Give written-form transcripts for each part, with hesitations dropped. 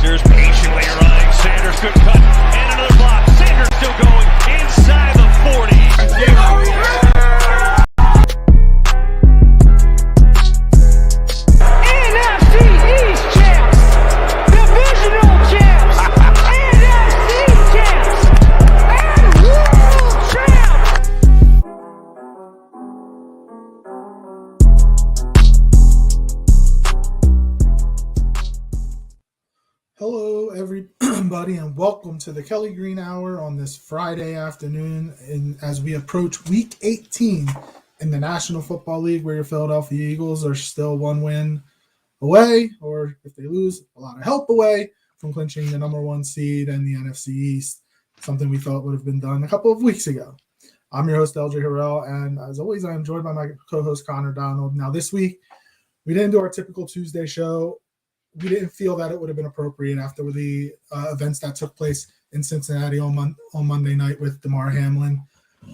Sanders patiently running. Sanders good cut and another block. Sanders still going inside the 40. NFC East champs, divisional champs, NFC champs, and world champs. Hello, everybody, and welcome to the Kelly Green Hour on this Friday afternoon. And as we approach Week 18 in the National Football League, where your Philadelphia Eagles are still one win away, or if they lose, a lot of help away from clinching the number one seed in the NFC East, something we felt would have been done a couple of weeks ago. I'm your host, LJ Harrell, and as always, I am joined by my co-host, Connor Donald. Now, this week, we didn't do our typical Tuesday show. We didn't feel that it would have been appropriate after the events that took place in Cincinnati on Monday night with Damar Hamlin.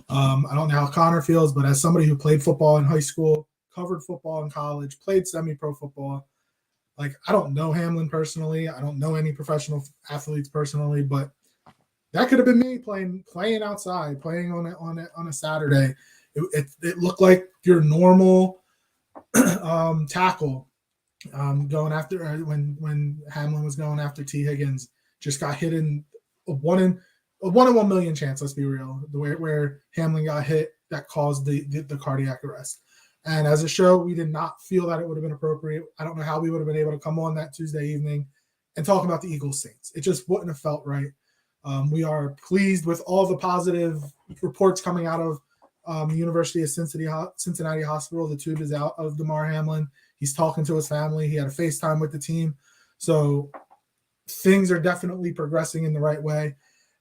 I don't know how Connor feels, but as somebody who played football in high school, covered football in college, played semi-pro football, like, I don't know Hamlin personally. I don't know any professional athletes personally, but that could have been me playing outside, playing on a Saturday. It looked like your normal tackle. Going after when Hamlin was going after T. Higgins, just got hit in a 1 in 1 million chance. Let's be real, the way where Hamlin got hit that caused the cardiac arrest. And as a show, we did not feel that it would have been appropriate. I don't know how we would have been able to come on that Tuesday evening and talk about the Eagles Saints. It just wouldn't have felt right. We are pleased with all the positive reports coming out of the University of Cincinnati Hospital. The tube is out of Damar Hamlin. He's talking to his family. He had a FaceTime with the team. So things are definitely progressing in the right way.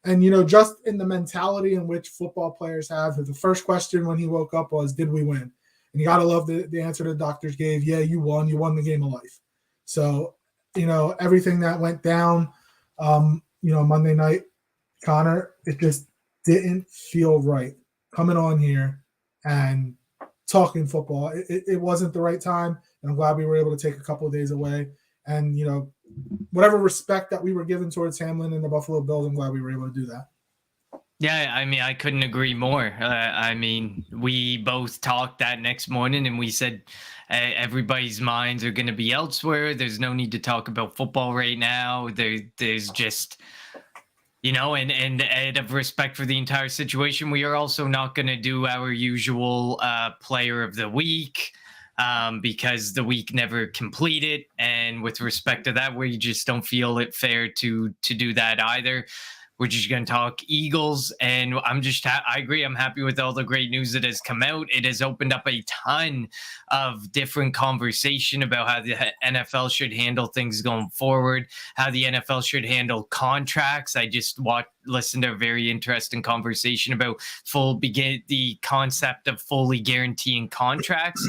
And, just in the mentality in which football players have, the first question when he woke up was, did we win? And you got to love the answer the doctors gave. Yeah, you won. You won the game of life. So, everything that went down, Monday night, Connor, it just didn't feel right coming on here and talking football. It wasn't the right time. And I'm glad we were able to take a couple of days away. And, whatever respect that we were given towards Hamlin and the Buffalo Bills, I'm glad we were able to do that. Yeah, I couldn't agree more. We both talked that next morning and we said everybody's minds are going to be elsewhere. There's no need to talk about football right now. There's just, and out of respect for the entire situation, we are also not going to do our usual player of the week. Because the week never completed, and with respect to that, we just don't feel it fair to do that either. We're just going to talk Eagles, and I agree. I'm happy with all the great news that has come out. It has opened up a ton of different conversation about how the NFL should handle things going forward, how the NFL should handle contracts. I just listened to a very interesting conversation about the concept of fully guaranteeing contracts.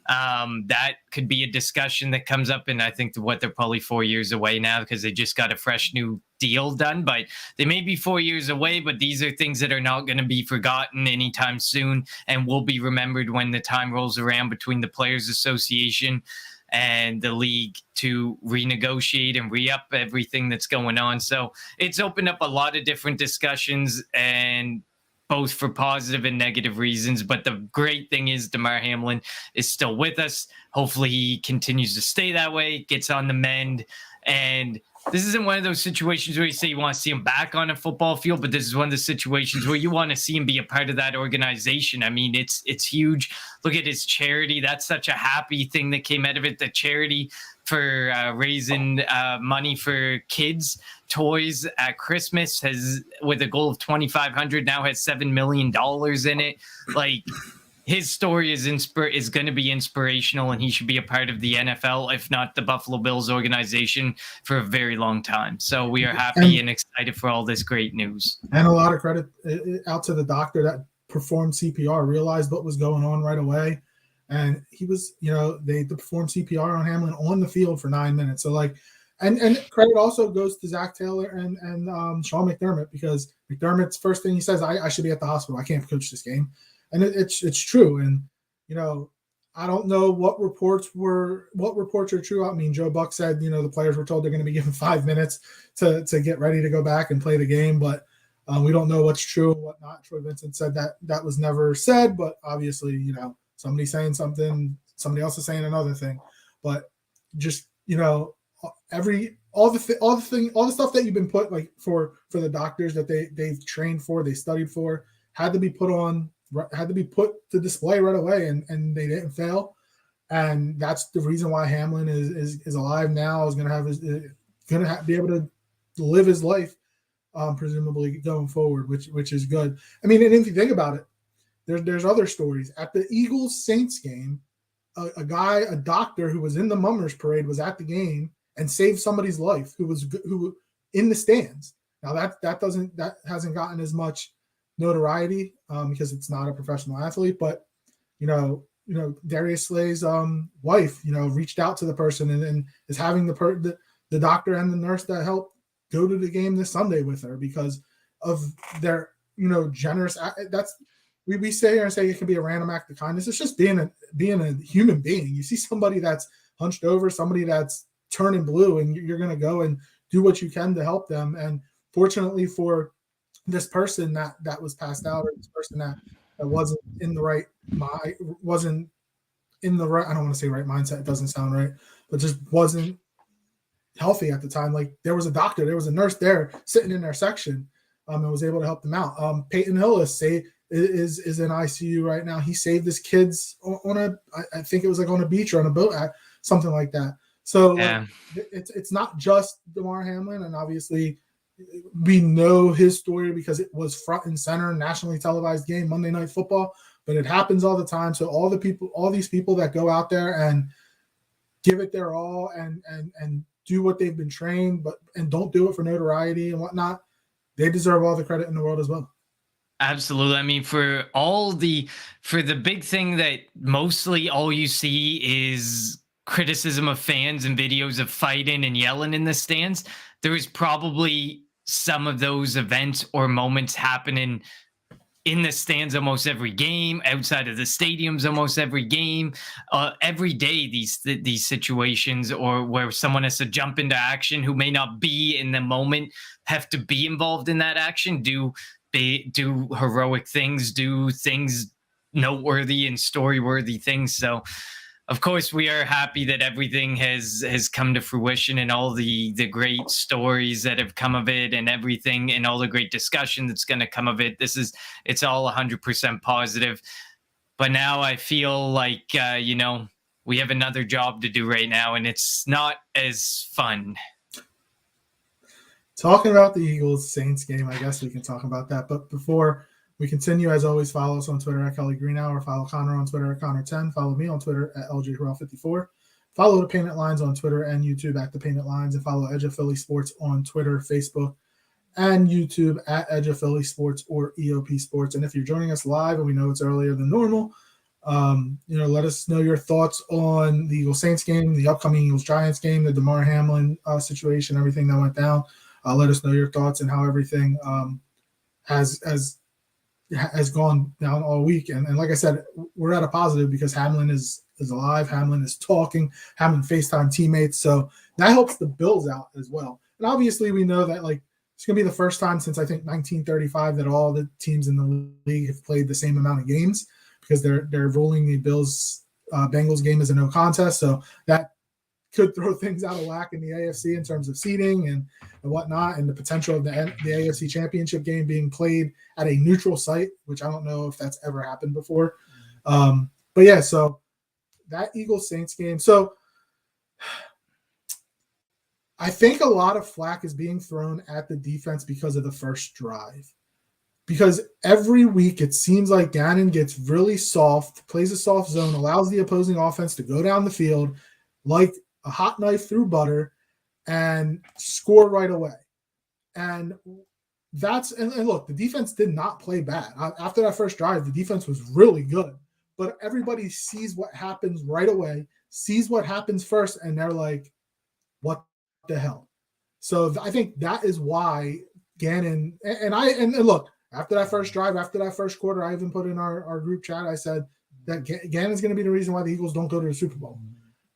That could be a discussion that comes up, and I think they're probably 4 years away now because they just got a fresh new deal done, but they may be 4 years away, but these are things that are not going to be forgotten anytime soon and will be remembered when the time rolls around between the Players Association and the league to renegotiate and re-up everything that's going on. So it's opened up a lot of different discussions, and both for positive and negative reasons. But the great thing is Damar Hamlin is still with us. Hopefully he continues to stay that way, gets on the mend. And this isn't one of those situations where you say you want to see him back on a football field, but this is one of the situations where you want to see him be a part of that organization. I mean, it's huge. Look at his charity. That's such a happy thing that came out of it. The charity for raising money for kids toys at Christmas has, with a goal of 2,500, now has $7 million in it. Like, his story is going to be inspirational, and he should be a part of the NFL, if not the Buffalo Bills organization, for a very long time. So we are happy and excited for all this great news. And a lot of credit out to the doctor that performed CPR, realized what was going on right away. And he was, they performed CPR on Hamlin on the field for 9 minutes. So and credit also goes to Zach Taylor and Sean McDermott, because McDermott's first thing he says, I should be at the hospital. I can't coach this game. And it's true. And, I don't know what reports are true. I mean, Joe Buck said, the players were told they're going to be given 5 minutes to get ready to go back and play the game, but we don't know what's true and what not. Troy Vincent said that was never said, but obviously, somebody's saying something, somebody else is saying another thing. But just, all the stuff that you've been put, like for the doctors that they've trained for, they studied for, had to be put to display right away, and they didn't fail. And that's the reason why Hamlin is alive now, is going to be able to live his life, presumably going forward, which is good. I mean, and if you think about it, there's other stories at the Eagles-Saints game. A doctor who was in the Mummers Parade was at the game and saved somebody's life who in the stands. Now that hasn't gotten as much notoriety because it's not a professional athlete, but Darius Slay's wife reached out to the person and is having the doctor and the nurse that helped go to the game this Sunday with her because of their generous. That's we sit here and say it can be a random act of kindness. It's just being a human being. You see somebody that's hunched over, somebody that's turning blue, and you're going to go and do what you can to help them. And fortunately for this person that was passed out, or this person that wasn't in the right mind, wasn't in the right, I don't want to say right mindset, it doesn't sound right, but just wasn't healthy at the time. Like, there was a doctor, there was a nurse there sitting in their section, and was able to help them out. Peyton Hillis is in ICU right now. He saved his kids on I think it was like on a beach or on a boat, something like that. So yeah. It's not just Damar Hamlin, and obviously we know his story because it was front and center, nationally televised game, Monday Night Football, but it happens all the time. So all these people that go out there and give it their all and do what they've been trained, and don't do it for notoriety and whatnot, they deserve all the credit in the world as well. Absolutely. I mean, for the big thing that mostly all you see is criticism of fans and videos of fighting and yelling in the stands, there is probably some of those events or moments happening in the stands almost every game, outside of the stadiums almost every game, every day. These situations, or where someone has to jump into action who may not be in the moment, have to be involved in that action, do heroic things, do things noteworthy and story-worthy things. So, of course, we are happy that everything has come to fruition, and all the great stories that have come of it, and everything, and all the great discussion that's going to come of it. It's all 100% positive. But now I feel like, we have another job to do right now, and it's not as fun. Talking about the Eagles-Saints game, I guess we can talk about that. But before we continue, as always, follow us on Twitter at Kelly Greenhour, follow Connor on Twitter at Connor10, follow me on Twitter at LJHurrell54, follow the Painted Lines on Twitter and YouTube at the Painted Lines, and follow Edge of Philly Sports on Twitter, Facebook, and YouTube at Edge of Philly Sports or EOP Sports. And if you're joining us live, and we know it's earlier than normal, let us know your thoughts on the Eagles-Saints game, the upcoming Eagles-Giants game, the Damar Hamlin situation, everything that went down. Let us know your thoughts and how everything has gone down all week. And like I said, we're at a positive because Hamlin is alive. Hamlin is talking. Hamlin FaceTime teammates. So that helps the Bills out as well. And obviously we know that, like, it's going to be the first time since, I think, 1935 that all the teams in the league have played the same amount of games, because they're ruling the Bills-Bengals game as a no contest. So that could throw things out of whack in the AFC in terms of seeding and whatnot, and the potential of the AFC Championship game being played at a neutral site, which I don't know if that's ever happened before. But yeah, so that Eagles-Saints game. So I think a lot of flack is being thrown at the defense because of the first drive. Because every week it seems like Gannon gets really soft, plays a soft zone, allows the opposing offense to go down the field like a hot knife through butter and score right away. And look, the defense did not play bad. After that first drive, the defense was really good. But everybody sees what happens right away, sees what happens first, and they're like, what the hell? So I think that is why Gannon and look, after that first drive, after that first quarter, I even put in our group chat, I said, that Gannon's going to be the reason why the Eagles don't go to the Super Bowl.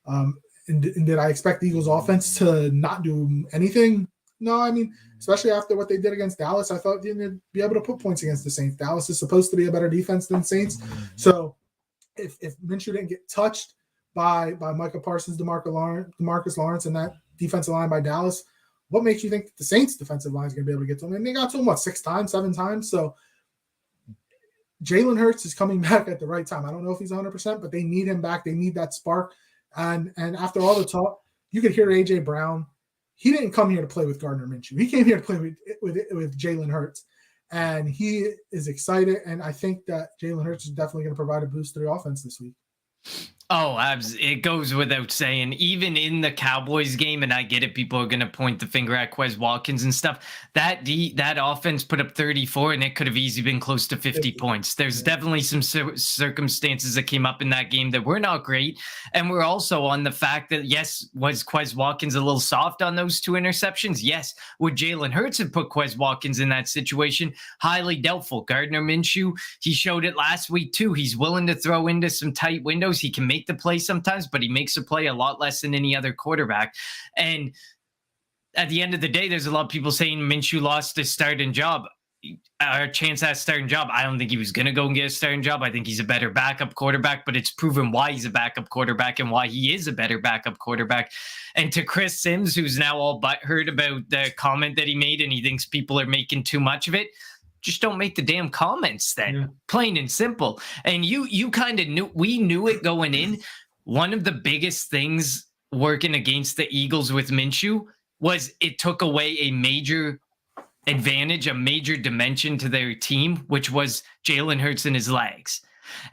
And did I expect the Eagles offense to not do anything? No, I mean, especially after what they did against Dallas, I thought they'd be able to put points against the Saints. Dallas is supposed to be a better defense than Saints. So if Minshew didn't get touched by Micah Parsons, DeMarcus Lawrence, and that defensive line by Dallas, what makes you think that the Saints defensive line is going to be able to get to him? And they got to him, 6 times, 7 times? So Jalen Hurts is coming back at the right time. I don't know if he's 100%, but they need him back. They need that spark. And after all the talk, you could hear A.J. Brown. He didn't come here to play with Gardner Minshew. He came here to play with Jalen Hurts. And he is excited. And I think that Jalen Hurts is definitely going to provide a boost to the offense this week. Oh, it goes without saying, even in the Cowboys game, and I get it, people are going to point the finger at Quez Watkins and stuff. That offense put up 34, and it could have easily been close to 50 points. There's definitely some circumstances that came up in that game that were not great. And we're also on the fact that, yes, was Quez Watkins a little soft on those 2 interceptions? Yes. Would Jalen Hurts have put Quez Watkins in that situation? Highly doubtful. Gardner Minshew, he showed it last week too. He's willing to throw into some tight windows. He can make the play sometimes, but he makes a play a lot less than any other quarterback. And at the end of the day, there's a lot of people saying Minshew lost his starting job, or chance at a starting job. I don't think he was going to go and get a starting job. I think he's a better backup quarterback, but it's proven why he's a backup quarterback and why he is a better backup quarterback. And to Chris Sims, who's now all butthurt about the comment that he made, and he thinks people are making too much of it, just don't make the damn comments then. Yeah. Plain and simple. And you kind of knew, we knew it going in. One of the biggest things working against the Eagles with Minshew was it took away a major advantage, a major dimension to their team, which was Jalen Hurts and his legs.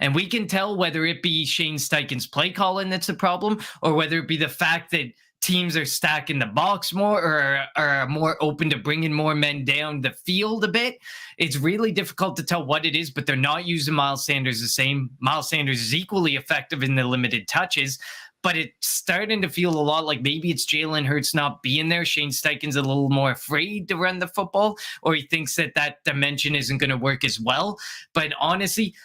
And we can tell whether it be Shane Steichen's play calling that's a problem, or whether it be the fact that teams are stacking the box more, or are more open to bringing more men down the field a bit. It's really difficult to tell what it is, but they're not using Miles Sanders the same. Miles Sanders is equally effective in the limited touches, but it's starting to feel a lot like maybe it's Jalen Hurts not being there. Shane Steichen's a little more afraid to run the football, or he thinks that dimension isn't going to work as well. But honestly,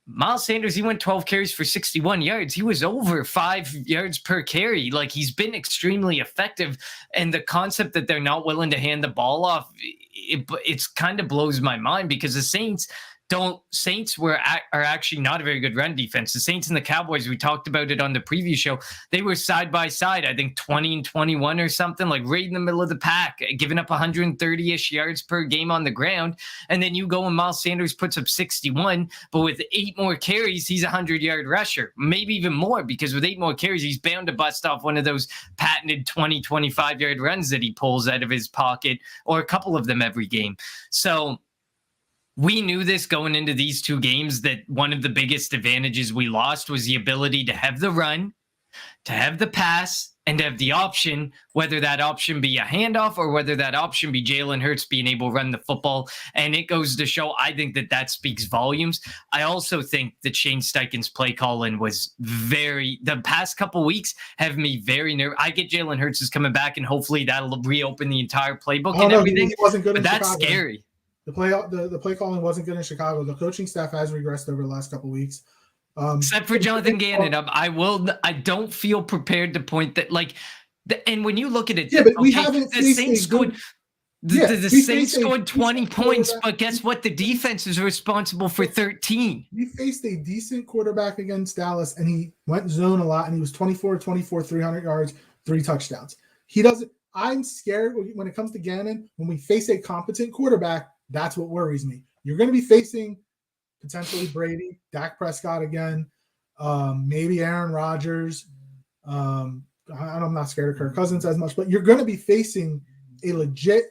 Miles Sanders, he went 12 carries for 61 yards. He was over 5 yards per carry. Like, he's been extremely effective. And the concept that they're not willing to hand the ball off, it's kind of blows my mind, because the Saints are actually not a very good run defense. The Saints and the Cowboys, we talked about it on the preview show, they were side by side, I think 20 and 21 or something, like right in the middle of the pack, giving up 130-ish yards per game on the ground. And then you go and Miles Sanders puts up 61, but with 8 more carries, he's a 100-yard rusher, maybe even more, because with 8 more carries, he's bound to bust off one of those patented 20, 25-yard runs that he pulls out of his pocket, or a couple of them every game. So we knew this going into these 2 games, that one of the biggest advantages we lost was the ability to have the run, to have the pass, and to have the option, whether that option be a handoff or whether that option be Jalen Hurts being able to run the football. And it goes to show, I think that speaks volumes. I also think that Shane Steichen's play calling was the past couple weeks have me very nervous. I get Jalen Hurts is coming back, and hopefully that'll reopen the entire playbook and everything. He wasn't good, but that's Chicago. Scary. The play calling wasn't good in Chicago. The coaching staff has regressed over the last couple of weeks. Except for Jonathan Gannon. I don't feel prepared to point that, and when you look at it, but we haven't. The Saints scored. The Saints scored 20 points, but guess what? The defense is responsible for 13. We faced a decent quarterback against Dallas, and he went zone a lot, and he was 24, 300 yards, 3 touchdowns. I'm scared when it comes to Gannon. When we face a competent quarterback, that's what worries me. You're going to be facing potentially Brady, Dak Prescott again, maybe Aaron Rodgers. I'm not scared of Kirk Cousins as much, but you're going to be facing a legit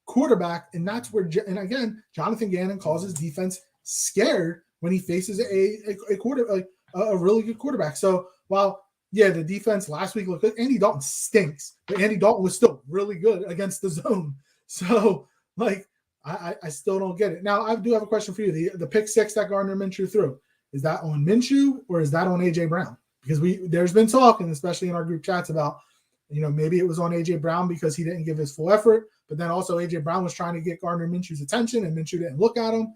quarterback, and that's where. And again, Jonathan Gannon calls his defense scared when he faces a really good quarterback. So while the defense last week looked good, Andy Dalton stinks, but Andy Dalton was still really good against the zone. So I still don't get it. Now, I do have a question for you. The pick 6 that Gardner Minshew threw, is that on Minshew or is that on A.J. Brown? Because there's been talk, and especially in our group chats, about, maybe it was on A.J. Brown because he didn't give his full effort, but then also A.J. Brown was trying to get Gardner Minshew's attention and Minshew didn't look at him.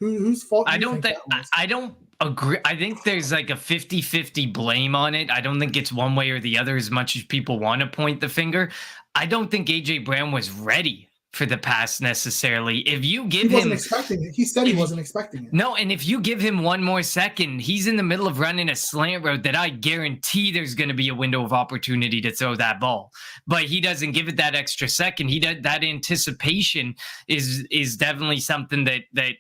Whose fault? I do you don't think that was? I don't agree. I think there's like a 50-50 blame on it. I don't think it's one way or the other as much as people want to point the finger. I don't think AJ Brown was ready for the pass necessarily. If you give He wasn't him expecting it. He said he wasn't expecting it. no, and if you give him one more second, he's in the middle of running a slant route that I guarantee there's going to be a window of opportunity to throw that ball. But he doesn't give it that extra second. He does, that anticipation is definitely something that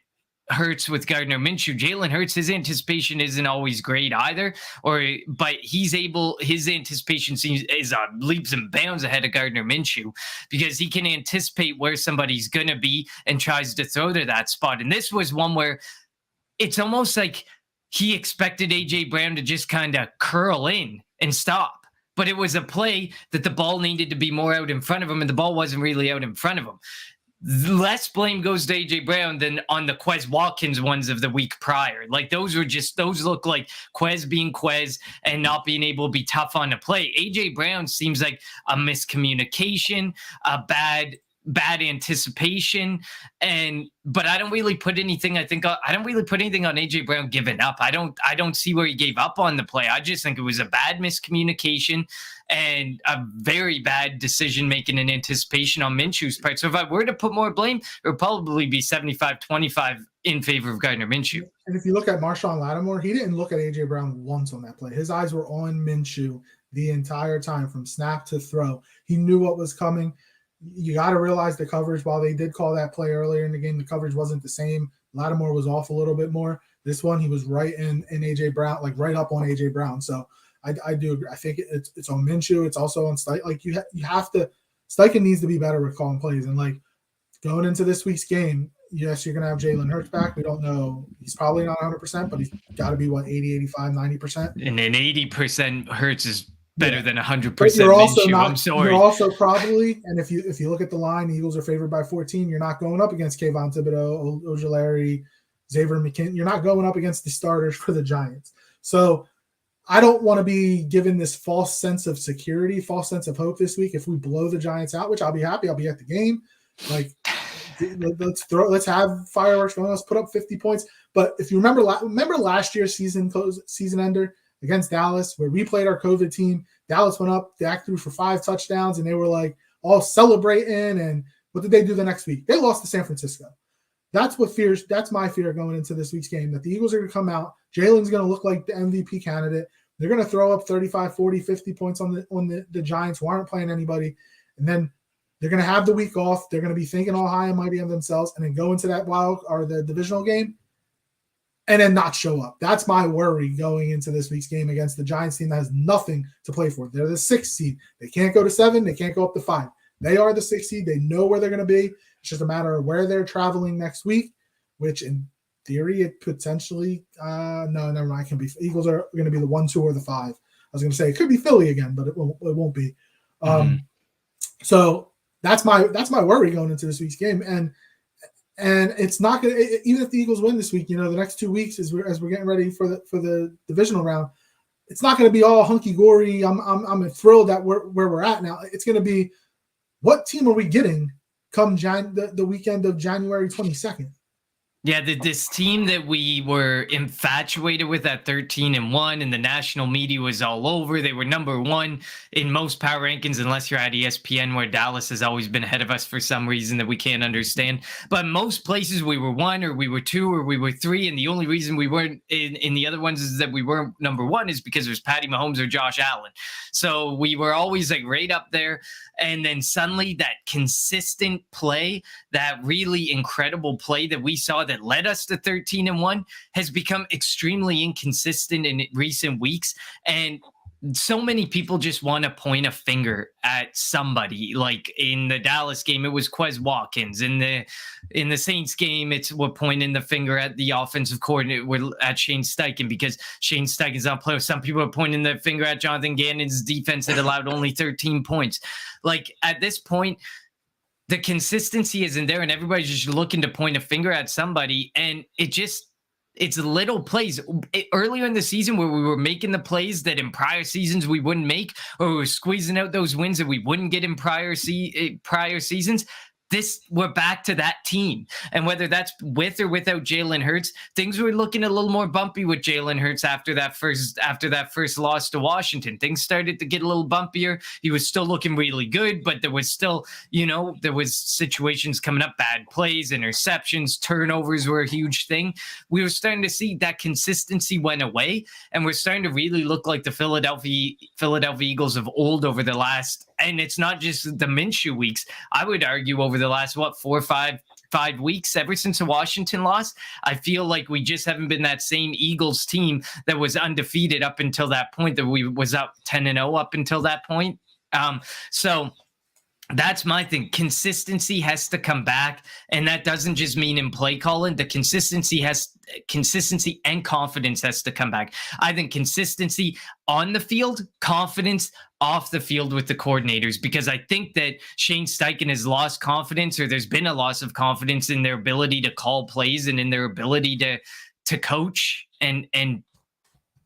hurts with Gardner Minshew. Jalen Hurts, his anticipation isn't always great either, but his anticipation is leaps and bounds ahead of Gardner Minshew because he can anticipate where somebody's gonna be and tries to throw to that spot. And this was one where it's almost like he expected AJ Brown to just kind of curl in and stop. But it was a play that the ball needed to be more out in front of him, and the ball wasn't really out in front of him. Less blame goes to AJ Brown than on the Quez Watkins ones of the week prior. Like those look like Quez being Quez and not being able to be tough on the play. AJ Brown seems like a miscommunication, a bad anticipation, but I don't really put anything. I don't really put anything on AJ Brown giving up. I don't see where he gave up on the play. I just think it was a bad miscommunication and a very bad decision making and anticipation on Minshew's part. So if I were to put more blame, it would probably be 75-25 in favor of Gardner Minshew. And if you look at Marshawn Lattimore, he didn't look at AJ Brown once on that play. His eyes were on Minshew the entire time from snap to throw. He knew what was coming. You got to realize the coverage, while they did call that play earlier in the game, the coverage wasn't the same. Lattimore was off a little bit more. This one, he was right in AJ Brown, like right up on AJ Brown. So I do agree. I think it's on Minshew. It's also on Steichen. Like you have to, Steichen needs to be better with calling plays. And like going into this week's game, yes, you're going to have Jalen Hurts back. We don't know. He's probably not 100%, but he's got to be 80, 85, 90%. And then 80% Hurts is better than 100% Minshew. I'm sorry. You're also probably, and if you look at the line, the Eagles are favored by 14. You're not going up against Kayvon Thibodeau, Ojulari, Xavier McKinney. You're not going up against the starters for the Giants. So I don't want to be given this false sense of security, false sense of hope this week. If we blow the Giants out, which I'll be happy, I'll be at the game. Like let's have fireworks going. Let's put up 50 points. But if you remember last year's season ender against Dallas, where we played our COVID team, Dallas went up, Dak threw for 5 touchdowns, and they were like all celebrating. And what did they do the next week? They lost to San Francisco. That's my fear going into this week's game, that the Eagles are going to come out. Jalen's going to look like the MVP candidate. They're going to throw up 35, 40, 50 points on the Giants who aren't playing anybody. And then they're going to have the week off. They're going to be thinking all high and mighty of themselves, and then go into that the divisional game and then not show up. That's my worry going into this week's game against the Giants team that has nothing to play for. They're the 6th seed. They can't go to 7. They can't go up to 5. They are the 6th seed. They know where they're going to be. It's just a matter of where they're traveling next week, which in theory it potentially no, never mind. It can be Eagles are going to be the 1, 2, or the 5. I was going to say it could be Philly again, but it won't be. So that's my worry going into this week's game, and it's not going to, even if the Eagles win this week, the next 2 weeks as we're getting ready for the divisional round, it's not going to be all hunky gory. I'm thrilled at where we're at now. It's going to be, what team are we getting come the weekend of January 22nd? Yeah, this team that we were infatuated with at 13-1, and the national media was all over. They were number 1 in most power rankings, unless you're at ESPN, where Dallas has always been ahead of us for some reason that we can't understand. But most places we were 1, or we were 2, or we were 3, and the only reason we weren't in the other ones is that we weren't number 1 is because there's Patty Mahomes or Josh Allen. So we were always like right up there. And then suddenly that consistent play, that really incredible play that we saw that led us to 13-1 has become extremely inconsistent in recent weeks. And so many people just want to point a finger at somebody. Like in the Dallas game, it was Quez Watkins. In the Saints game, we're pointing the finger at the offensive coordinator, at Shane Steichen, because Shane Steichen's not playing. Some people are pointing the finger at Jonathan Gannon's defense that allowed only 13 points. Like at this point, the consistency isn't there, and everybody's just looking to point a finger at somebody, and it's little plays. Earlier in the season where we were making the plays that in prior seasons we wouldn't make, or we were squeezing out those wins that we wouldn't get in prior seasons, we're back to that team. And whether that's with or without Jalen Hurts, things were looking a little more bumpy with Jalen Hurts after that first loss to Washington. Things started to get a little bumpier. He was still looking really good, but there was still, there was situations coming up, bad plays, interceptions, turnovers were a huge thing. We were starting to see that consistency went away, and we're starting to really look like the Philadelphia Eagles of old over the last, and it's not just the Minshew weeks. I would argue over the last, 4 or 5 weeks, ever since the Washington loss, I feel like we just haven't been that same Eagles team that was undefeated up until that point, that we was up 10-0 up until that point. So that's my thing. Consistency has to come back, and that doesn't just mean in play calling. The consistency and confidence has to come back. I think consistency on the field, confidence off the field with the coordinators, because I think that Shane Steichen has lost confidence, or there's been a loss of confidence in their ability to call plays and in their ability to coach and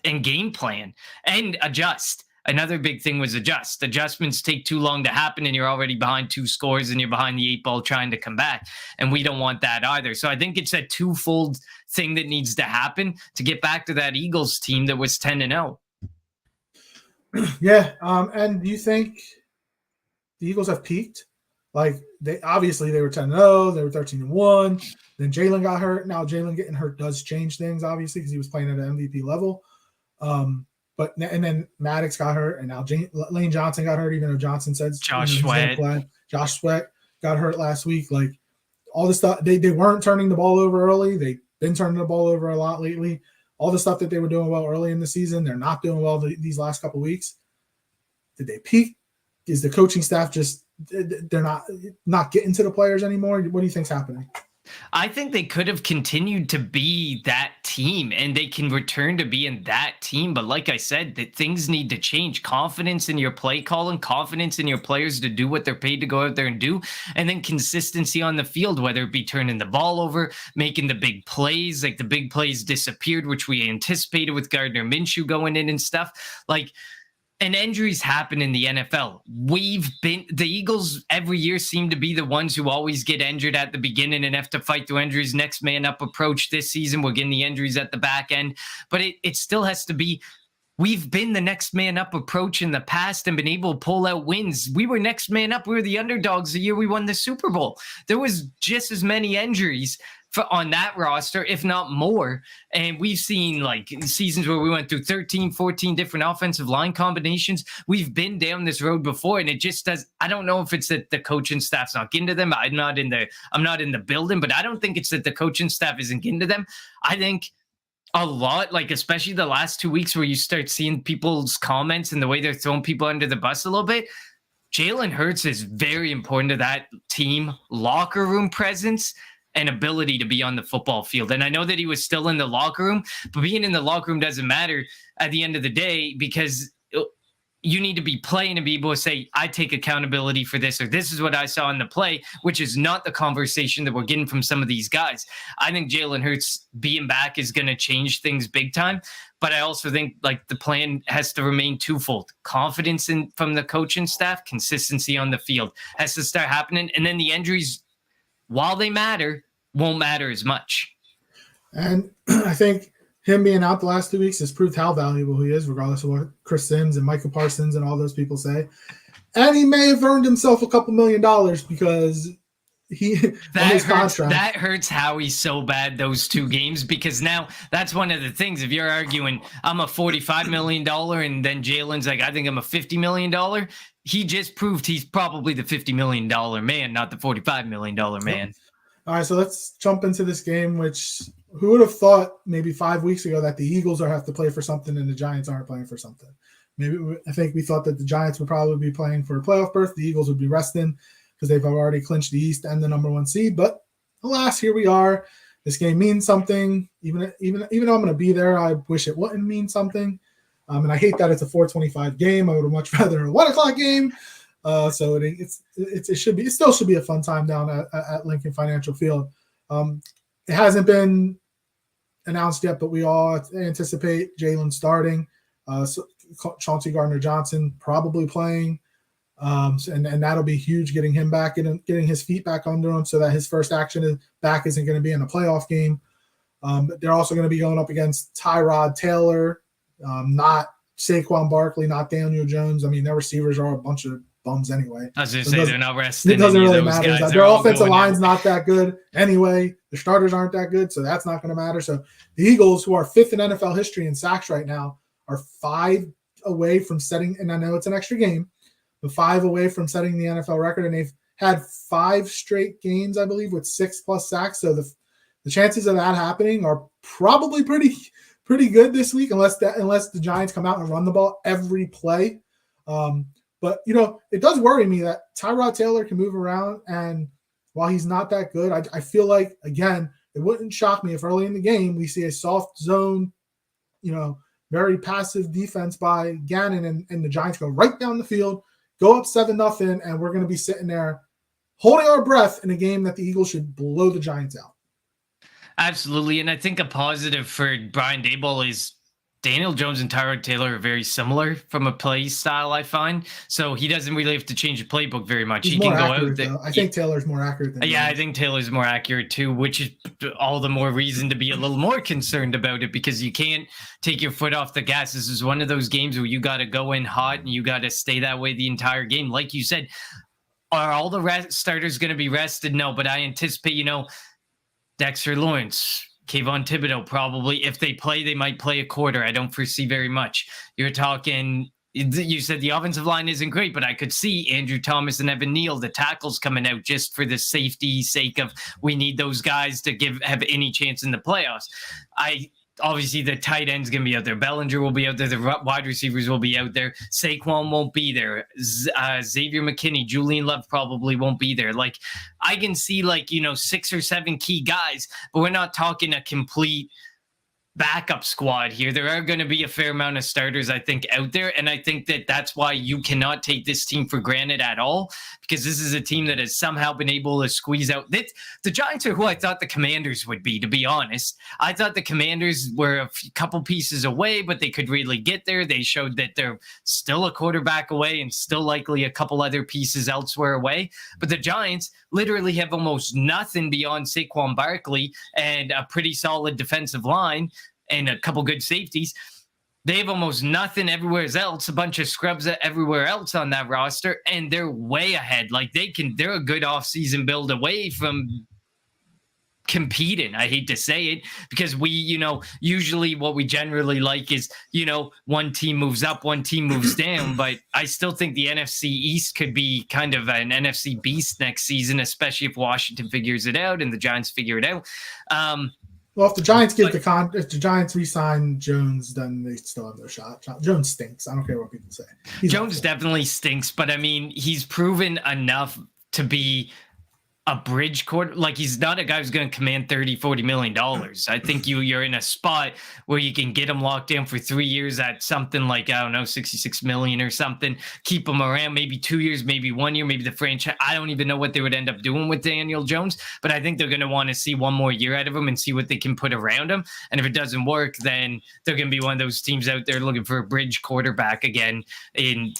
game plan and adjust. Another big thing was adjust. Adjustments take too long to happen, and you're already behind 2 scores and you're behind the 8 ball trying to come back. And we don't want that either. So I think it's a twofold thing that needs to happen to get back to that Eagles team that was 10-0. Yeah. And do you think the Eagles have peaked? Like, they were 10-0, they were 13-1. Then Jalen got hurt. Now Jalen getting hurt does change things, obviously, because he was playing at an MVP level. And then Maddox got hurt, and now Lane Johnson got hurt, even though Johnson said Josh Sweat got hurt last week. Like, all the stuff, they weren't turning the ball over early. They've been turning the ball over a lot lately. All the stuff that they were doing well early in the season, they're not doing well these last couple of weeks. Did they peak? Is the coaching staff just they're not getting to the players anymore? What do you think's happening? I think they could have continued to be that team, and they can return to being that team. But like I said, that things need to change. Confidence in your play calling, confidence in your players to do what they're paid to go out there and do, and then consistency on the field, whether it be turning the ball over, making the big plays. Like, the big plays disappeared, which we anticipated with Gardner Minshew going in and stuff. Like, and injuries happen in the NFL. The Eagles every year seem to be the ones who always get injured at the beginning and have to fight through injuries. Next man up approach this season, we're getting the injuries at the back end. But it still has to be, we've been the next man up approach in the past and been able to pull out wins. We were next man up. We were the underdogs the year we won the Super Bowl. There was just as many injuries on that roster, if not more. And we've seen like seasons where we went through 13, 14 different offensive line combinations. We've been down this road before, and it just does. I don't know if it's that the coaching staff's not getting to them. I'm not in the building, but I don't think it's that the coaching staff isn't getting to them. I think a lot, like especially the last 2 weeks where you start seeing people's comments and the way they're throwing people under the bus a little bit. Jalen Hurts is very important to that team locker room presence and ability to be on the football field. And I know that he was still in the locker room, but being in the locker room doesn't matter at the end of the day, because you need to be playing and be able to say, I take accountability for this, or this is what I saw in the play, which is not the conversation that we're getting from some of these guys. I think Jalen Hurts being back is going to change things big time. But I also think like the plan has to remain twofold. Confidence from the coaching staff, consistency on the field has to start happening. And then the injuries, while they matter, won't matter as much. And I think him being out the last 2 weeks has proved how valuable he is, regardless of what Chris Sims and Micah Parsons and all those people say. And he may have earned himself a couple $1 million because that hurts Howie so bad, those 2 games, because now that's one of the things. If you're arguing I'm a $45 million and then Jalen's like, I think I'm a $50 million, he just proved he's probably the $50 million man, not the $45 million man. All right, so let's jump into this game, which who would have thought maybe 5 weeks ago that the Eagles have to play for something and the Giants aren't playing for something? I think we thought that the Giants would probably be playing for a playoff berth. The Eagles would be resting because they've already clinched the East and the number 1 seed. But alas, here we are. This game means something. Even though I'm going to be there, I wish it wouldn't mean something. And I hate that it's a 4:25 game. I would have much rather a 1 o'clock game. So it still should be a fun time down at Lincoln Financial Field. It hasn't been announced yet, but we all anticipate Jalen starting. So Chauncey Gardner-Johnson probably playing. And that'll be huge, getting him back and getting his feet back under him so that his first action back isn't going to be in a playoff game. But they're also going to be going up against Tyrod Taylor, not Saquon Barkley, not Daniel Jones. I mean, their receivers are a bunch of bums anyway. I was going to say they're not resting. It doesn't any really of those matter. guys. Their They're all offensive going line's out. not that good anyway. The starters aren't that good, so that's not going to matter. So the Eagles, who are 5th in NFL history in sacks right now, are 5 away from setting, and I know it's an extra game, but 5 away from setting the NFL record, and they've had 5 straight games, I believe, with 6+ sacks. So the chances of that happening are probably pretty good this week, unless the Giants come out and run the ball every play. But it does worry me that Tyrod Taylor can move around, and while he's not that good, I feel like, again, it wouldn't shock me if early in the game we see a soft zone, very passive defense by Gannon, and the Giants go right down the field, go up 7-0, and we're going to be sitting there holding our breath in a game that the Eagles should blow the Giants out. Absolutely. And I think a positive for Brian Daboll is Daniel Jones and Tyrod Taylor are very similar from a play style, I find. So he doesn't really have to change the playbook very much. He's he more can go accurate, out there. though. I think Taylor's more accurate than Yeah, Jones. I think Taylor's more accurate too, which is all the more reason to be a little more concerned about it, because you can't take your foot off the gas. This is one of those games where you got to go in hot and you got to stay that way the entire game. Like you said, are all the starters going to be rested? No, but I anticipate, Dexter Lawrence, Kayvon Thibodeau, probably, if they play, they might play a quarter. I don't foresee very much. You're talking, you said the offensive line isn't great, but I could see Andrew Thomas and Evan Neal, the tackles, coming out just for the safety sake of we need those guys to have any chance in the playoffs. Obviously, the tight end's going to be out there. Bellinger will be out there. The wide receivers will be out there. Saquon won't be there. Xavier McKinney, Julian Love probably won't be there. Like, I can see 6 or 7 key guys, but we're not talking a complete backup squad here. There are going to be a fair amount of starters, I think, out there. And I think that that's why you cannot take this team for granted at all, because this is a team that has somehow been able to squeeze out. The Giants are who I thought the Commanders would be, to be honest. I thought the Commanders were a couple pieces away, but they could really get there. They showed that they're still a quarterback away and still likely a couple other pieces elsewhere away. But the Giants literally have almost nothing beyond Saquon Barkley and a pretty solid defensive line and a couple good safeties. They have almost nothing everywhere else, a bunch of scrubs everywhere else on that roster, and they're way ahead. Like, they're a good offseason build away from competing. I hate to say it, because we, usually what we generally like is, one team moves up, one team moves down, but I still think the NFC East could be kind of an NFC beast next season, especially if Washington figures it out and the Giants figure it out. Well, if the Giants if the Giants re-sign Jones, then they still have their shot. Jones stinks. I don't care what people say. Jones definitely stinks, but I mean, he's proven enough to be a bridge quarter. Like, he's not a guy who's going to command $30-40 million. I think you're in a spot where you can get him locked in for 3 years at something like, I don't know, $66 million or something. Keep him around maybe 2 years, maybe 1 year, maybe the franchise. I don't even know what they would end up doing with Daniel Jones, but I think they're going to want to see one more year out of him and see what they can put around him. And if it doesn't work, then they're going to be one of those teams out there looking for a bridge quarterback again,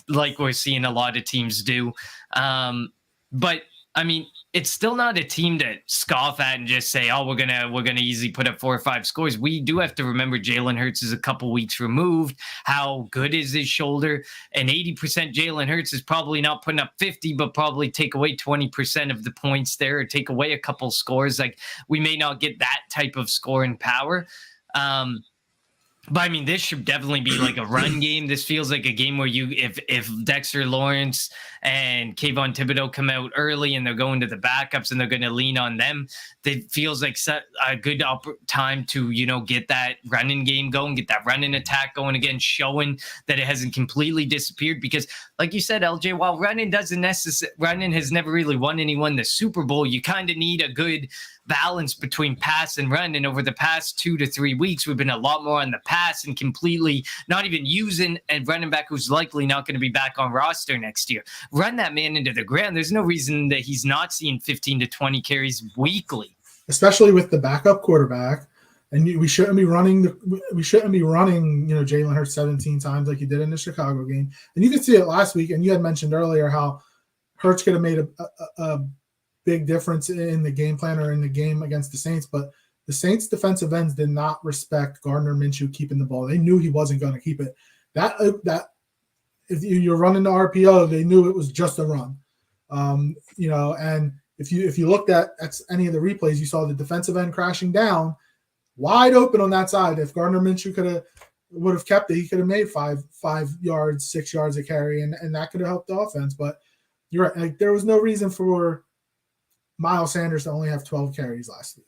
like we're seeing a lot of teams do. But I mean, it's still not a team to scoff at and just say, oh, we're gonna easily put up 4 or 5 scores. We do have to remember Jalen Hurts is a couple weeks removed. How good is his shoulder? And 80% Jalen Hurts is probably not putting up 50, but probably take away 20% of the points there, or take away a couple scores. Like, we may not get that type of scoring power. But I mean, this should definitely be like a run game. This feels like a game where if Dexter Lawrence and Kayvon Thibodeau come out early and they're going to the backups and they're going to lean on them, it feels like a good time to, get that running game going, get that running attack going again, showing that it hasn't completely disappeared. Because like you said, LJ, while running has never really won anyone the Super Bowl, you kind of need a good balance between pass and run. And over the past 2 to 3 weeks, we've been a lot more on the pass and completely not even using a running back who's likely not going to be back on roster next year. Run that man into the ground. There's no reason that he's not seeing 15 to 20 carries weekly. Especially with the backup quarterback. And we shouldn't be running Jalen Hurts 17 times like he did in the Chicago game. And you can see it last week. And you had mentioned earlier how Hurts could have made a big difference in the game plan or in the game against the Saints. But the Saints defensive ends did not respect Gardner Minshew keeping the ball. They knew he wasn't going to keep it. That if you're running the RPO, they knew it was just a run. And if you looked at any of the replays, you saw the defensive end crashing down wide open on that side. If Gardner Minshew would have kept it, he could have made 5 yards, 6 yards a carry, and that could have helped the offense. But you're right. Like, there was no reason for Miles Sanders to only have 12 carries last week.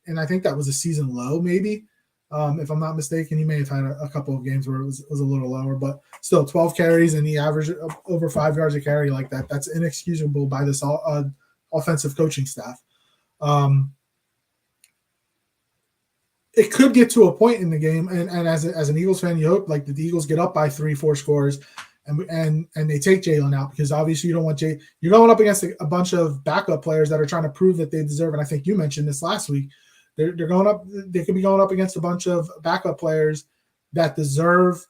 And I think that was a season low, maybe. If I'm not mistaken, he may have had a couple of games where it was a little lower, but still 12 carries and he averaged over 5 yards a carry like that. That's inexcusable by this offensive coaching staff. It could get to a point in the game, and as an Eagles fan, you hope like the Eagles get up by 3-4 scores, and they take Jalen out, because obviously you don't want you're going up against a bunch of backup players that are trying to prove that they deserve. And I think you mentioned this last week. They're going up. They could be going up against a bunch of backup players that deserve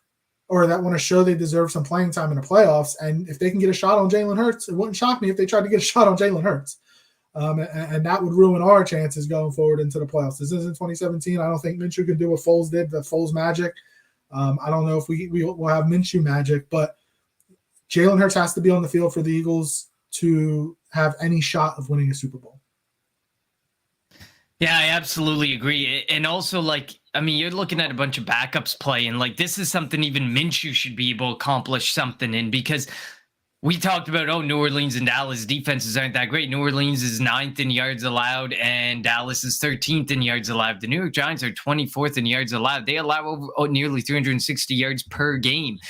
or that want to show they deserve some playing time in the playoffs. And if they can get a shot on Jalen Hurts, it wouldn't shock me if they tried to get a shot on Jalen Hurts. And that would ruin our chances going forward into the playoffs. This isn't 2017. I don't think Minshew can do what Foles did, the Foles magic. I don't know if we will have Minshew magic, but Jalen Hurts has to be on the field for the Eagles to have any shot of winning a Super Bowl. Yeah, I absolutely agree. And also, you're looking at a bunch of backups play, and this is something even Minshew should be able to accomplish something in, because we talked about, New Orleans and Dallas defenses aren't that great. New Orleans is 9th in yards allowed, and Dallas is 13th in yards allowed. The New York Giants are 24th in yards allowed. They allow nearly 360 yards per game.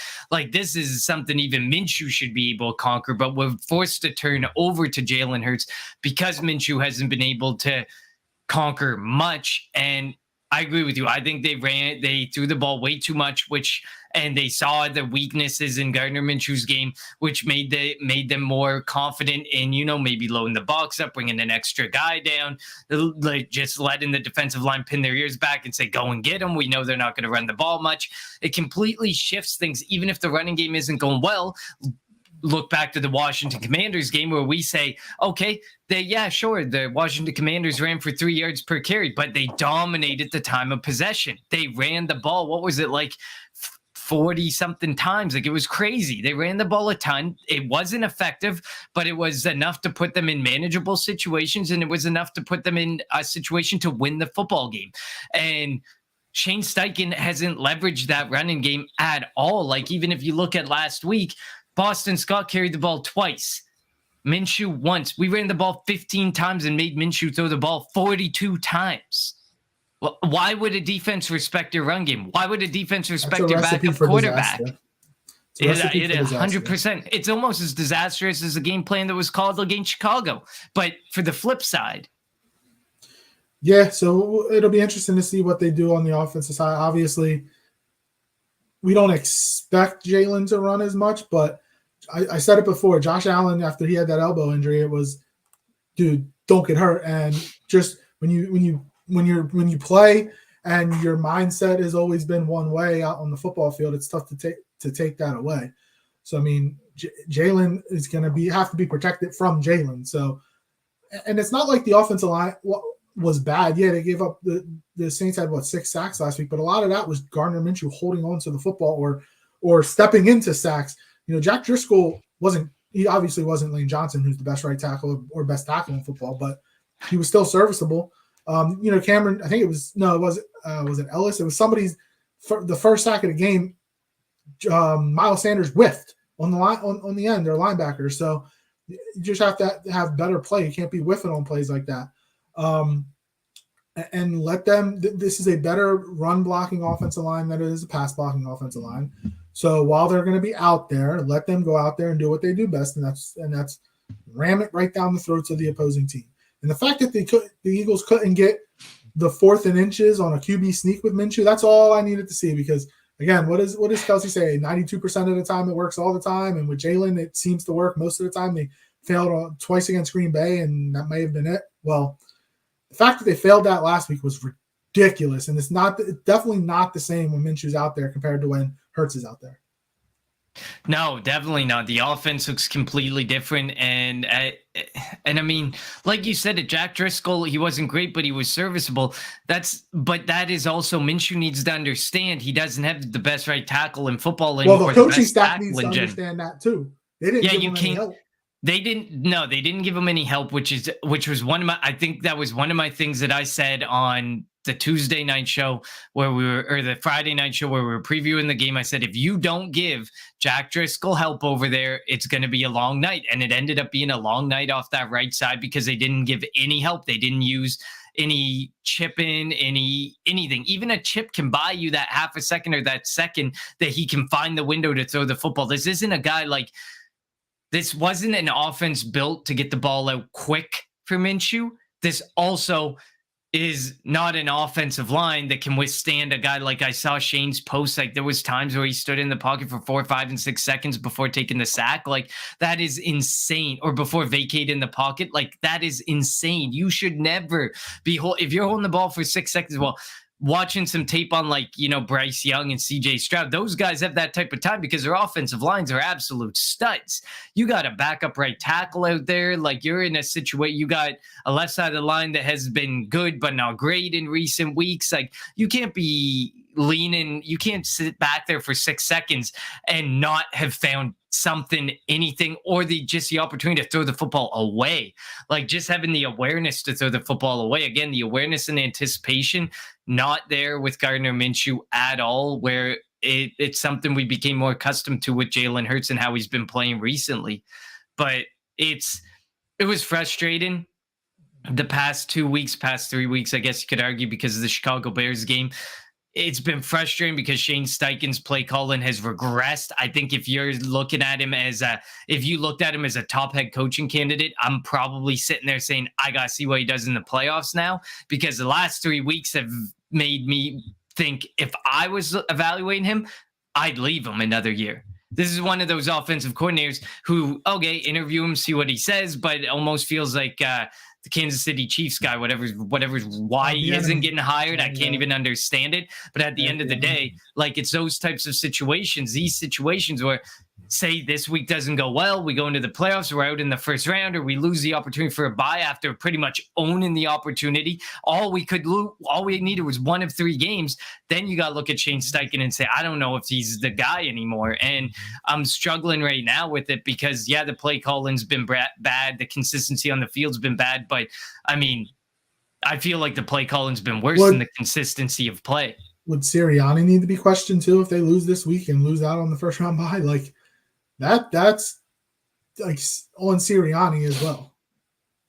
This is something even Minshew should be able to conquer, but we're forced to turn over to Jalen Hurts because Minshew hasn't been able to conquer much. And I agree with you. I think they threw the ball way too much, and they saw the weaknesses in Gardner Minshew's game, which made them more confident in, maybe loading the box up, bringing an extra guy down, just letting the defensive line pin their ears back and say, go and get them. We know they're not going to run the ball much. It completely shifts things. Even if the running game isn't going well, look back to the Washington Commanders game where we say, okay, the Washington Commanders ran for 3 yards per carry, but they dominated the time of possession. They ran the ball. What was it, 40-something times? It was crazy. They ran the ball a ton. It wasn't effective, but it was enough to put them in manageable situations, and it was enough to put them in a situation to win the football game. And Shane Steichen hasn't leveraged that running game at all. Even if you look at last week, Boston Scott carried the ball twice. Minshew once. We ran the ball 15 times and made Minshew throw the ball 42 times. Well, why would a defense respect your run game? Why would a defense respect your backup quarterback? It 100%. It's almost as disastrous as the game plan that was called against Chicago. But for the flip side. Yeah, so it'll be interesting to see what they do on the offensive side. Obviously, we don't expect Jalen to run as much, but I said it before. Josh Allen, after he had that elbow injury, it was, dude, don't get hurt. And just when you play and your mindset has always been one way out on the football field, it's tough to take that away. So Jalen is going to have to be protected from Jalen. So, and it's not like the offensive line was bad. Yeah, they gave up the Saints had 6 sacks last week, but a lot of that was Gardner Minshew holding on to the football or stepping into sacks. Jack Driscoll he obviously wasn't Lane Johnson, who's the best right tackle or best tackle in football, but he was still serviceable. Cameron, I think was it Ellis? It was somebody's the first sack of the game. Miles Sanders whiffed on the line on the end, their linebackers. So you just have to have better play. You can't be whiffing on plays like that. And let them. This is a better run blocking offensive line than it is a pass blocking offensive line. So while they're going to be out there, let them go out there and do what they do best, and that's ram it right down the throats of the opposing team. And the fact that the Eagles couldn't get the 4th and inches on a QB sneak with Minshew, that's all I needed to see. Because again, what does Kelsey say? 92% of the time it works all the time, and with Jalen it seems to work most of the time. They failed twice against Green Bay, and that may have been it. Well, the fact that they failed that last week was ridiculous, and it's definitely not the same when Minshew's out there compared to when Hurts is out there. No, definitely not. The offense looks completely different, and I mean, like you said, Jack Driscoll, he wasn't great, but he was serviceable. But that is also Minshew needs to understand he doesn't have the best right tackle in football anymore. Well, the coaching staff needs to understand that too. They didn't give him any help. They didn't give him any help, which was one of my, I think that was one of my things that I said on the Tuesday night show or the Friday night show where we were previewing the game. I said, if you don't give Jack Driscoll help over there, it's going to be a long night. And it ended up being a long night off that right side because they didn't give any help. They didn't use any chip in, anything. Even a chip can buy you that half a second or that second that he can find the window to throw the football. This isn't a guy this wasn't an offense built to get the ball out quick for Minshew. This also is not an offensive line that can withstand a guy like I saw Shane's post. Like there was times where he stood in the pocket for 4, 5, and 6 seconds before taking the sack. Like that is insane. Or before vacating the pocket. Like that is insane. You should never be if you're holding the ball for 6 seconds. Well, watching some tape on Bryce Young and CJ Stroud, those guys have that type of time because their offensive lines are absolute studs. You got a backup right tackle out there. Like you're in a situation, you got a left side of the line that has been good, but not great in recent weeks. Like you can't be leaning, you can't sit back there for 6 seconds and not have found anything, or the opportunity to throw the football away. Like just having the awareness to throw the football away. Again, the awareness and anticipation, not there with Gardner Minshew at all, where it's something we became more accustomed to with Jalen Hurts and how he's been playing recently. But it was frustrating the past 2 weeks, past 3 weeks, I guess you could argue, because of the Chicago Bears game. It's been frustrating because Shane Steichen's play calling has regressed. I think if you're looking at him if you looked at him as a top head coaching candidate, I'm probably sitting there saying, I got to see what he does in the playoffs now, because the last 3 weeks have made me think if I was evaluating him, I'd leave him another year. This is one of those offensive coordinators who, okay, interview him, see what he says, but it almost feels like the Kansas City Chiefs guy, whatever's why he isn't getting hired. I can't even understand it. But at the end of the day, it's those types of situations, these situations where, say this week doesn't go well, we go into the playoffs, we're out in the first round, or we lose the opportunity for a bye after pretty much owning the opportunity. All we needed was one of 3 games. Then you got to look at Shane Steichen and say, I don't know if he's the guy anymore. And I'm struggling right now with it because, the play calling's been bad. The consistency on the field's been bad. But, I mean, I feel like the play calling's been worse than the consistency of play. Would Sirianni need to be questioned, too, if they lose this week and lose out on the first round bye? That's on Sirianni as well.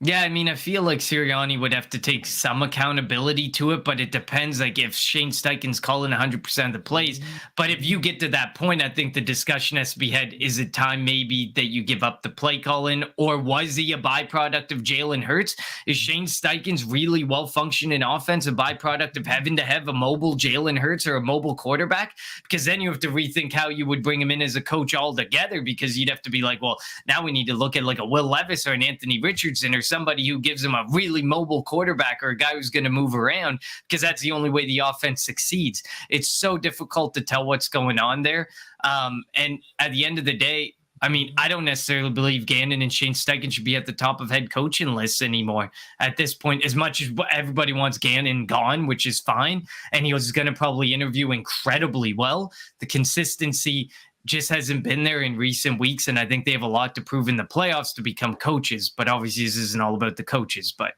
Yeah, I mean, I feel like Sirianni would have to take some accountability to it, but it depends, if Shane Steichen's calling 100% of the plays. But if you get to that point, I think the discussion has to be had, is it time maybe that you give up the play calling, or was he a byproduct of Jalen Hurts? Is Shane Steichen's really well-functioning offense a byproduct of having to have a mobile Jalen Hurts or a mobile quarterback? Because then you have to rethink how you would bring him in as a coach altogether, because you'd have to be like, well, now we need to look at a Will Levis or an Anthony Richardson or somebody who gives him a really mobile quarterback or a guy who's going to move around, because that's the only way the offense succeeds. It's so difficult to tell what's going on there. And at the end of the day, I mean, I don't necessarily believe Gannon and Shane Steichen should be at the top of head coaching lists anymore at this point, as much as everybody wants Gannon gone, which is fine. And he was going to probably interview incredibly well. The consistency just hasn't been there in recent weeks, and I think they have a lot to prove in the playoffs to become coaches. But obviously, this isn't all about the coaches. But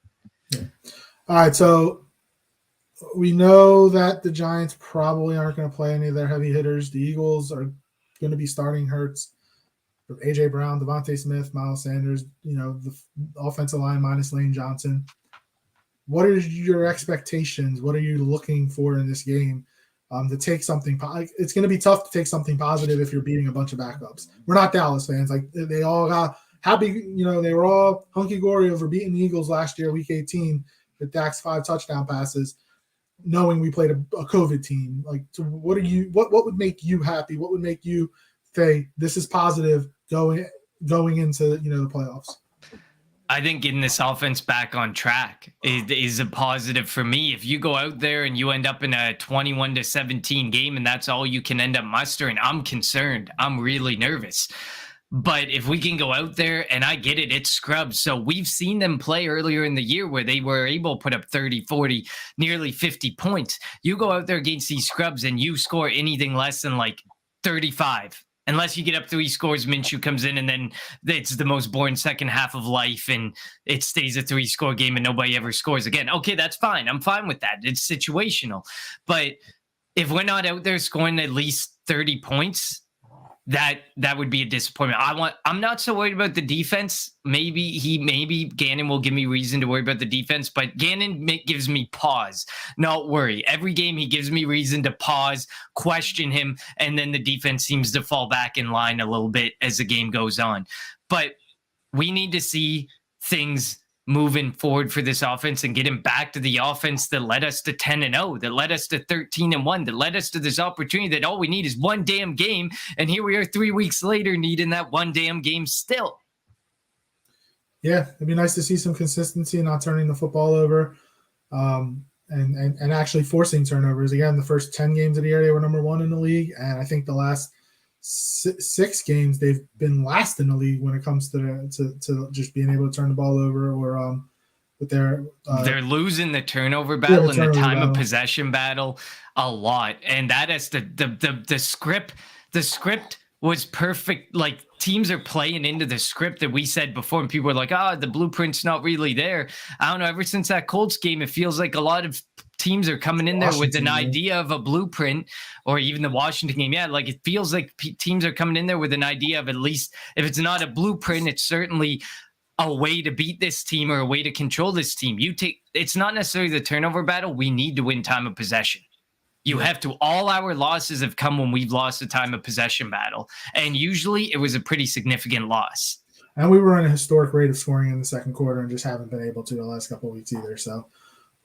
all right, so we know that the Giants probably aren't going to play any of their heavy hitters. The Eagles are going to be starting Hurts, AJ Brown, Devontae Smith, Miles Sanders. The offensive line minus Lane Johnson. What are your expectations? What are you looking for in this game? To take something, it's going to be tough to take something positive if you're beating a bunch of backups. We're not Dallas fans. They all got happy, they were all hunky-dory over beating the Eagles last year, week 18, with Dak's 5 touchdown passes, knowing we played a COVID team. So what would make you happy? What would make you say this is positive going into, the playoffs? I think getting this offense back on track is a positive for me. If you go out there and you end up in a 21-17 game and that's all you can end up mustering, I'm concerned. I'm really nervous. But if we can go out there, and I get it, it's scrubs. So we've seen them play earlier in the year where they were able to put up 30, 40, nearly 50 points. You go out there against these scrubs and you score anything less than like 35. Unless you get up 3 scores, Minshew comes in, and then it's the most boring second half of life, and it stays a 3-score game and nobody ever scores again. Okay, that's fine. I'm fine with that. It's situational. But if we're not out there scoring at least 30 points, that would be a disappointment. I'm not so worried about the defense. Maybe Gannon will give me reason to worry about the defense, but Gannon gives me pause, not worry. Every game he gives me reason to pause, question him, and then the defense seems to fall back in line a little bit as the game goes on. But we need to see things moving forward for this offense and get him back to the offense that led us to 10-0, that led us to 13-1, that led us to this opportunity that all we need is one damn game. And here we are 3 weeks later needing that one damn game still. Yeah, it'd be nice to see some consistency and not turning the football over and actually forcing turnovers. Again, the first 10 games of the year, they were number 1 in the league. And I think the last 6 games they've been last in the league when it comes to just being able to turn the ball over or with their they're losing the turnover battle and the time of possession battle a lot, and that is the script was perfect. Like, teams are playing into the script that we said before, and people were like, the blueprint's not really there. I don't know, ever since that Colts game, it feels like a lot of teams are coming in there with an idea of a blueprint, or even the Washington game. Yeah, like, it feels like teams are coming in there with an idea of, at least if it's not a blueprint, it's certainly a way to beat this team or a way to control this team. It's not necessarily the turnover battle. We need to win time of possession. You have to. All our losses have come when we've lost the time of possession battle, and usually it was a pretty significant loss. And we were on a historic rate of scoring in the second quarter and just haven't been able to the last couple of weeks either. So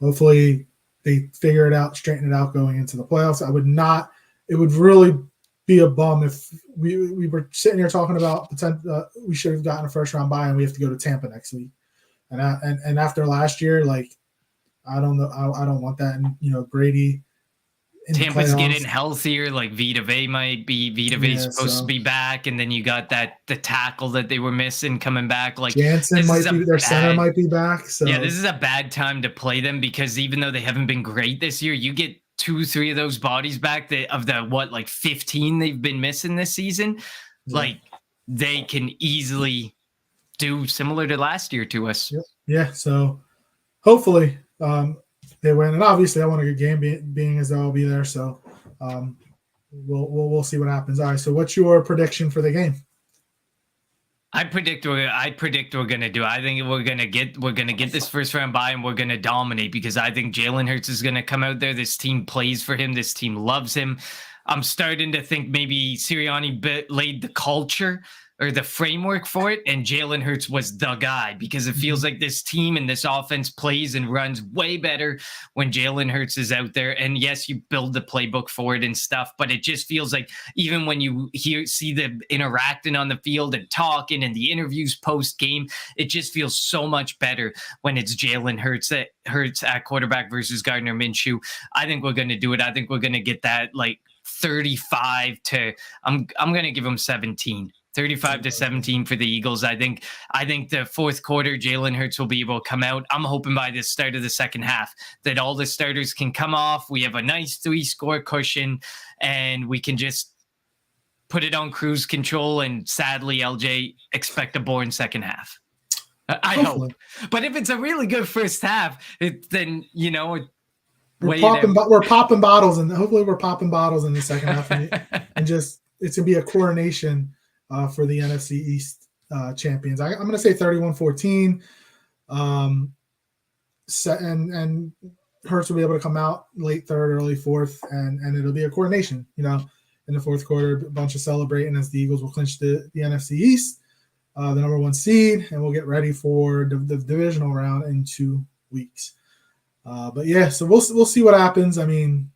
hopefully they figure it out, straighten it out going into the playoffs. It would really be a bum if we were sitting here talking about we should have gotten a first round bye and we have to go to Tampa next week. And after last year, like, I don't know. I don't want that. And, Brady, Tampa's getting healthier. Like, Vita Vea's supposed to be back, and then you got the tackle that they were missing coming back. Like, Jansen center might be back. So yeah, this is a bad time to play them, because even though they haven't been great this year, you get 2-3 of those bodies back of the 15 they've been missing this season. Yeah. Like, they can easily do similar to last year to us. Yep. Yeah. So hopefully they win, and obviously I want a good game, being as though I'll be there. So we'll see what happens. All right. So what's your prediction for the game? I predict we're gonna do. I think we're gonna get this first round bye, and we're gonna dominate, because I think Jalen Hurts is gonna come out there. This team plays for him. This team loves him. I'm starting to think maybe Sirianni laid the culture or the framework for it, and Jalen Hurts was the guy, because it feels like this team and this offense plays and runs way better when Jalen Hurts is out there. And yes, you build the playbook for it and stuff, but it just feels like even when you see them interacting on the field and talking and the interviews post game, it just feels so much better when it's Jalen Hurts at quarterback versus Gardner Minshew. I think we're going to do it. I think we're going to get that 35 to, I'm going to give them 17. 35-17 for the Eagles. I think the fourth quarter, Jalen Hurts will be able to come out. I'm hoping by the start of the second half that all the starters can come off. We have a nice 3-score cushion, and we can just put it on cruise control. And sadly, LJ, expect a boring second half. I hope. But if it's a really good first half, then we're popping bottles, and hopefully we're popping bottles in the second half, and just it's gonna be a coronation for the NFC East champions. I'm going to say 31-14. And Hurts will be able to come out late third, early fourth, and it'll be a coronation, in the fourth quarter, a bunch of celebrating as the Eagles will clinch the NFC East, the number 1 seed, and we'll get ready for the divisional round in 2 weeks. But yeah, so we'll see what happens. I mean,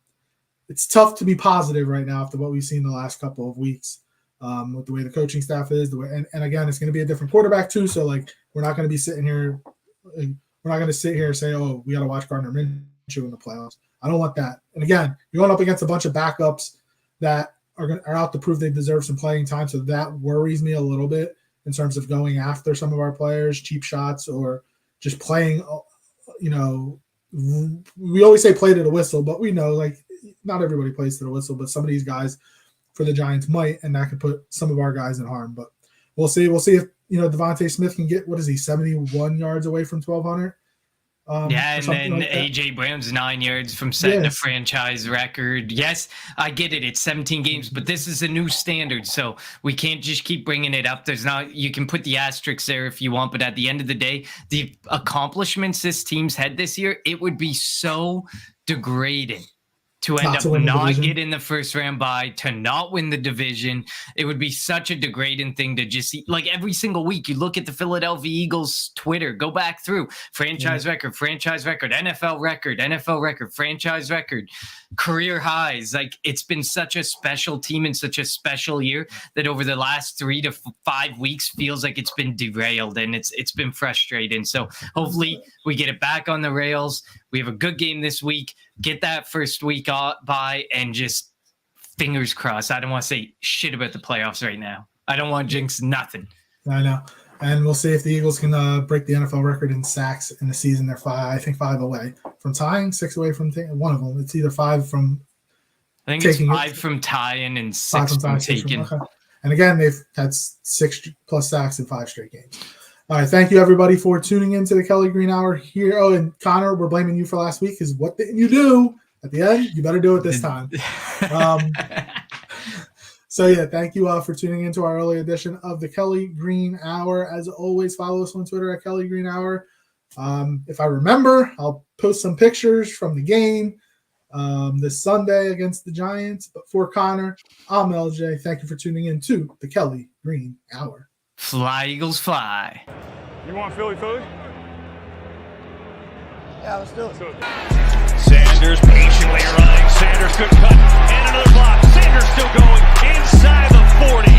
it's tough to be positive right now after what we've seen the last couple of weeks. With the way the coaching staff is, and again, it's going to be a different quarterback too. So we're not going to be sitting here. We're not going to sit here and say, "Oh, we got to watch Gardner Minshew in the playoffs." I don't want that. And again, you're going up against a bunch of backups that are out to prove they deserve some playing time, so that worries me a little bit in terms of going after some of our players, cheap shots, or just playing. You know, we always say play to the whistle, but we know like not everybody plays to the whistle, but some of these guys for the Giants might, and that could put some of our guys in harm. But we'll see. We'll see if Devontae Smith can get 71 yards away from 1,200. And then like AJ Brown's 9 yards from setting a franchise record. Yes, I get it. It's 17 games, but this is a new standard, so we can't just keep bringing it up. You can put the asterisks there if you want, but at the end of the day, the accomplishments this team's had this year, it would be so degrading to end up not getting the first round bye, to not win the division. It would be such a degrading thing to just see. Like every single week, you look at the Philadelphia Eagles Twitter, go back through franchise record, NFL record, franchise record, career highs. Like it's been such a special team and such a special year that over the last 3 to 5 weeks feels like it's been derailed, and it's been frustrating. So hopefully we get it back on the rails. We have a good game this week. Get that first week by, and just fingers crossed. I don't want to say shit about the playoffs right now. I don't want to jinx nothing. I know. And we'll see if the Eagles can break the NFL record in sacks in the season. They're 5 away from tying, 6 away from one of them. It's either 5 from I think it's 5 from tying and 6 from taking. Okay. And again, they've had 6 plus sacks in 5 straight games. All right, thank you everybody for tuning in to the Kelly Green Hour here. Oh, and Connor, we're blaming you for last week because what didn't you do at the end? You better do it this time. So yeah, thank you for tuning into our early edition of the Kelly Green Hour. As always, follow us on Twitter at Kelly Green Hour. If I remember, I'll post some pictures from the game this Sunday against the Giants. But for Connor, I'm LJ. Thank you for tuning in to the Kelly Green Hour. Fly, Eagles, fly. You want Philly food? Yeah, let's do it. Sanders patiently running. Sanders good cut and another block. Sanders still going inside the 40.